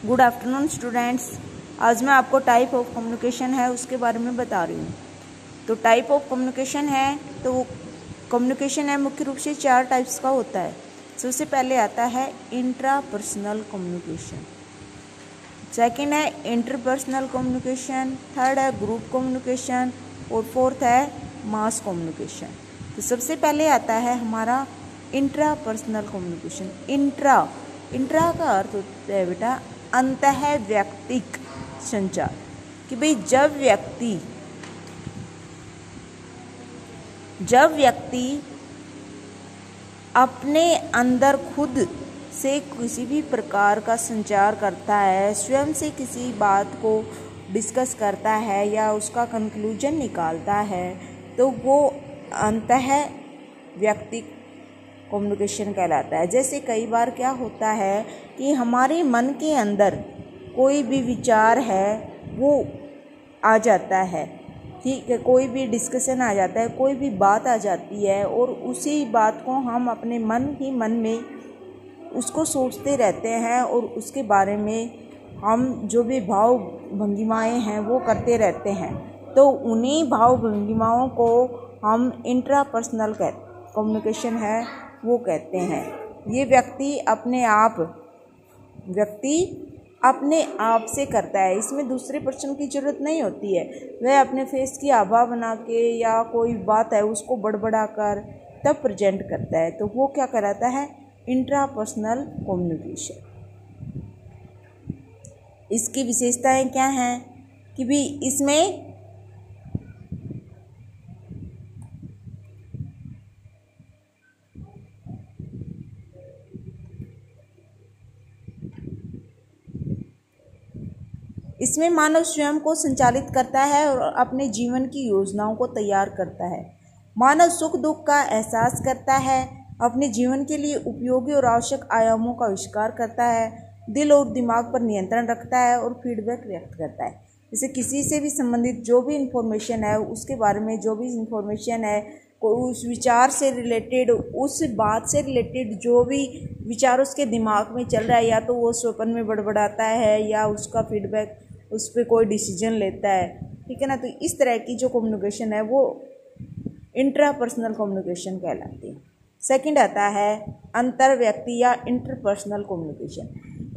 Good afternoon students. आज मैं आपको टाइप ऑफ कम्युनिकेशन है उसके बारे में बता रही हूँ। तो टाइप ऑफ कम्युनिकेशन है तो कम्युनिकेशन है मुख्य रूप से 4 टाइप्स का होता है। सबसे पहले आता है इंट्रापर्सनल कम्युनिकेशन, सेकंड है इंटरपर्सनल कम्युनिकेशन, थर्ड है ग्रुप कम्युनिकेशन और फोर्थ है मास कम्युनिकेशन। तो सबसे पहले आता है हमारा इंट्रापर्सनल कम्युनिकेशन। इंट्रा का अर्थ होता है बेटा अंतः व्यक्तिक संचार, कि भाई जब व्यक्ति अपने अंदर खुद से किसी भी प्रकार का संचार करता है, स्वयं से किसी बात को डिस्कस करता है या उसका कंक्लूजन निकालता है, तो वो अंतः व्यक्तिक कम्युनिकेशन कहलाता है। जैसे कई बार क्या होता है कि हमारे मन के अंदर कोई भी विचार है वो आ जाता है, ठीक है, कोई भी डिस्कशन आ जाता है, कोई भी बात आ जाती है और उसी बात को हम अपने मन में उसको सोचते रहते हैं और उसके बारे में हम जो भी भाव भंगिमाएँ हैं वो करते रहते हैं। तो उन्हीं भाव भंगिमाओं को हम इंट्रापर्सनल कम्युनिकेशन है वो कहते हैं। ये व्यक्ति अपने आप से करता है, इसमें दूसरे पर्सन की ज़रूरत नहीं होती है। वह अपने फेस की आभा बना के या कोई बात है उसको बड़बड़ा कर तब प्रेजेंट करता है, तो वो क्या कराता है इंट्रापर्सनल कम्युनिकेशन। इसकी विशेषताएं क्या हैं कि भी इसमें मानव स्वयं को संचालित करता है और अपने जीवन की योजनाओं को तैयार करता है। मानव सुख दुख का एहसास करता है, अपने जीवन के लिए उपयोगी और आवश्यक आयामों का आविष्कार करता है, दिल और दिमाग पर नियंत्रण रखता है और फीडबैक व्यक्त करता है। जैसे किसी से भी संबंधित जो भी इंफॉर्मेशन है उसके बारे में जो भी इंफॉर्मेशन है, उस विचार से रिलेटेड, उस बात से रिलेटेड जो भी विचार उसके दिमाग में चल रहा है, या तो वो स्वप्न में बड़बड़ाता है या उसका फीडबैक उस पर कोई डिसीजन लेता है, ठीक है ना। तो इस तरह की जो कम्युनिकेशन है वो इंट्रापर्सनल कम्युनिकेशन कहलाती है। सेकंड आता है अंतर व्यक्ति या इंटरपर्सनल कम्युनिकेशन।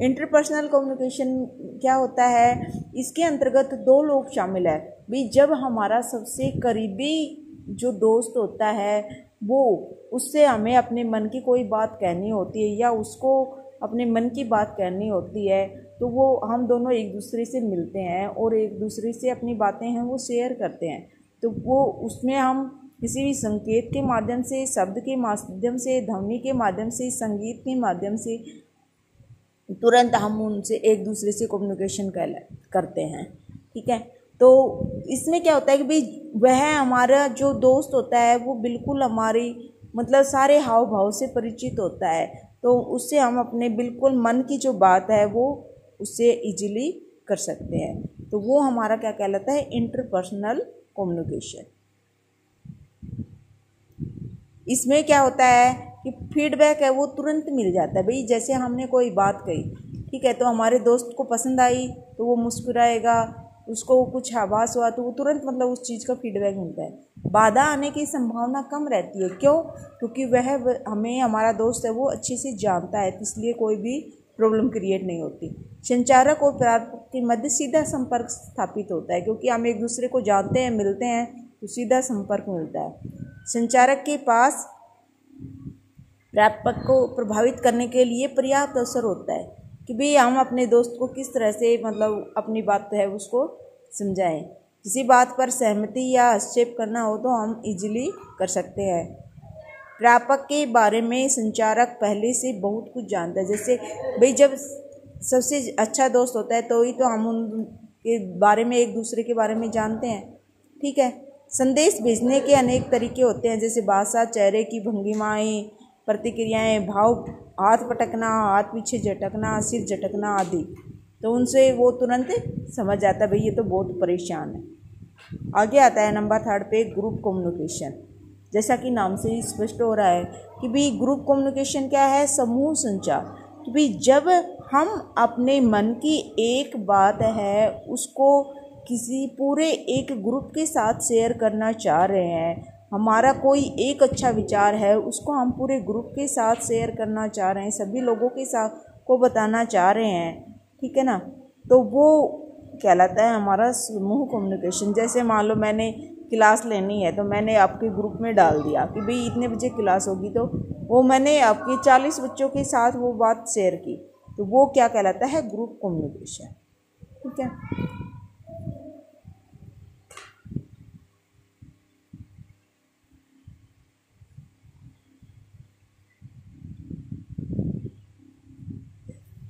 इंटरपर्सनल कम्युनिकेशन क्या होता है, इसके अंतर्गत 2 लोग शामिल है। भी जब हमारा सबसे करीबी जो दोस्त होता है वो उससे हमें अपने मन की कोई बात कहनी होती है या उसको अपने मन की बात कहनी होती है, तो वो हम दोनों एक दूसरे से मिलते हैं और एक दूसरे से अपनी बातें हैं वो शेयर करते हैं। तो वो उसमें हम किसी भी संकेत के माध्यम से, शब्द के माध्यम से, ध्वनि के माध्यम से, संगीत के माध्यम से तुरंत हम उनसे एक दूसरे से कम्युनिकेशन करते हैं, ठीक है। तो इसमें क्या होता है कि भाई वह हमारा जो दोस्त होता है वो बिल्कुल हमारी मतलब सारे हाव भाव से परिचित होता है, तो उससे हम अपने बिल्कुल मन की जो बात है वो उससे इजीली कर सकते हैं। तो वो हमारा क्या कहलाता है इंटरपर्सनल कम्युनिकेशन। इसमें क्या होता है कि फीडबैक है वो तुरंत मिल जाता है। भाई जैसे हमने कोई बात कही, ठीक है, तो हमारे दोस्त को पसंद आई तो वो मुस्कुराएगा, उसको कुछ आभास हुआ तो वो तुरंत मतलब उस चीज़ का फीडबैक मिलता है। बाधा आने की संभावना कम रहती है। क्यों? क्योंकि वह हमें, हमारा दोस्त है वो अच्छे से जानता है, इसलिए कोई भी प्रॉब्लम क्रिएट नहीं होती। संचारक और प्रापक के मध्य सीधा संपर्क स्थापित होता है, क्योंकि हम एक दूसरे को जानते हैं, मिलते हैं, तो सीधा संपर्क मिलता है। संचारक के पास प्रापक को प्रभावित करने के लिए पर्याप्त अवसर होता है कि भाई हम अपने दोस्त को किस तरह से मतलब अपनी बात है उसको समझाएं। किसी बात पर सहमति या हस्तक्षेप करना हो तो हम इजीली कर सकते हैं। प्रापक के बारे में संचारक पहले से बहुत कुछ जानता है। जैसे भाई जब सबसे अच्छा दोस्त होता है तो ही तो हम उनके बारे में, एक दूसरे के बारे में जानते हैं, ठीक है। संदेश भेजने के अनेक तरीके होते हैं, जैसे भाषा, चेहरे की भंगिमाएँ, प्रतिक्रियाएं, भाव, हाथ पटकना, हाथ पीछे झटकना, सिर झटकना आदि। तो उनसे वो तुरंत समझ जाता है भाई ये तो बहुत परेशान है। आगे आता है नंबर 3 पे ग्रुप कम्युनिकेशन। जैसा कि नाम से ही स्पष्ट हो रहा है कि भाई ग्रुप कम्युनिकेशन क्या है, समूह संचार। कि भाई जब हम अपने मन की एक बात है उसको किसी पूरे एक ग्रुप के साथ शेयर करना चाह रहे हैं। हमारा कोई एक अच्छा विचार है उसको हम पूरे ग्रुप के साथ शेयर करना चाह रहे हैं, सभी लोगों के साथ को बताना चाह रहे हैं, ठीक है ना। तो वो कहलाता है हमारा समूह कम्युनिकेशन। जैसे मान लो मैंने क्लास लेनी है तो मैंने आपके ग्रुप में डाल दिया कि भाई इतने बजे क्लास होगी, तो वो मैंने आपके 40 बच्चों के साथ वो बात शेयर की, तो वो क्या कहलाता है, ग्रुप कम्युनिकेशन, ठीक है।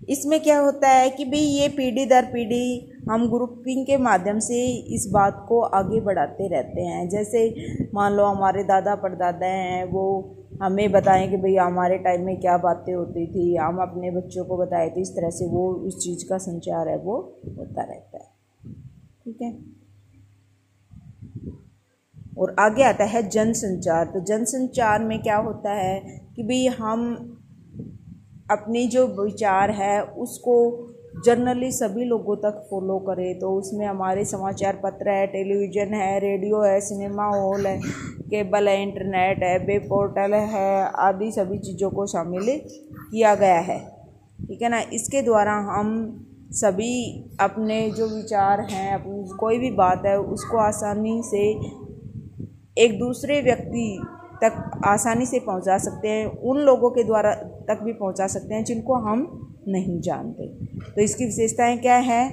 इसमें क्या होता है कि भाई ये पीढ़ी दर पीढ़ी हम ग्रुपिंग के माध्यम से इस बात को आगे बढ़ाते रहते हैं। जैसे मान लो हमारे दादा परदादा हैं, वो हमें बताएं कि भाई हमारे टाइम में क्या बातें होती थी, हम अपने बच्चों को बताए थे, इस तरह से वो उस चीज़ का संचार है वो होता रहता है, ठीक है। और आगे आता है जनसंचार। तो जनसंचार में क्या होता है कि भाई हम अपनी जो विचार है उसको जनरली सभी लोगों तक फॉलो करें। तो उसमें हमारे समाचार पत्र है, टेलीविज़न है, रेडियो है, सिनेमा हॉल है, केबल है, इंटरनेट है, वेब पोर्टल है, आदि सभी चीज़ों को शामिल किया गया है, ठीक है ना। इसके द्वारा हम सभी अपने जो विचार हैं, अपनी कोई भी बात है उसको आसानी से एक दूसरे व्यक्ति तक आसानी से पहुंचा सकते हैं, उन लोगों के द्वारा तक भी पहुंचा सकते हैं जिनको हम नहीं जानते। तो इसकी विशेषताएं क्या है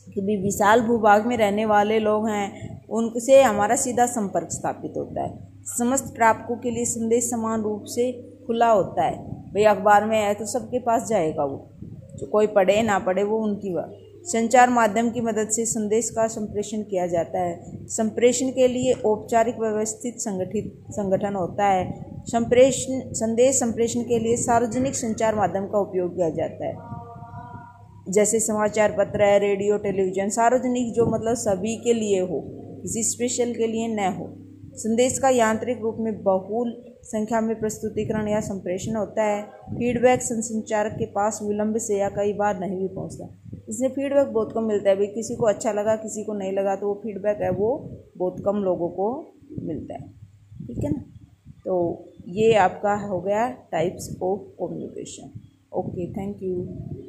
कि भी विशाल भूभाग में रहने वाले लोग हैं उनसे हमारा सीधा संपर्क स्थापित होता है। समस्त प्रापकों के लिए संदेश समान रूप से खुला होता है। भाई अखबार में है तो सबके पास जाएगा, वो जो कोई पढ़े ना पढ़े वो उनकी बात। संचार माध्यम की मदद से संदेश का संप्रेषण किया जाता है। संप्रेषण के लिए औपचारिक व्यवस्थित संगठन होता है। संदेश संप्रेषण के लिए सार्वजनिक संचार माध्यम का उपयोग किया जाता है। जैसे समाचार पत्र है, रेडियो, टेलीविज़न, सार्वजनिक जो मतलब सभी के लिए हो, किसी स्पेशल के लिए न हो। संदेश का यांत्रिक रूप में बहुल संख्या में प्रस्तुतिकरण या संप्रेषण होता है। फीडबैक संचारक के पास विलंब से या कई बार नहीं भी पहुंचता। इसमें फीडबैक बहुत कम मिलता है, भाई किसी को अच्छा लगा किसी को नहीं लगा, तो वो फीडबैक है वो बहुत कम लोगों को मिलता है, ठीक है ना। तो ये आपका हो गया types of communication. Okay, thank you.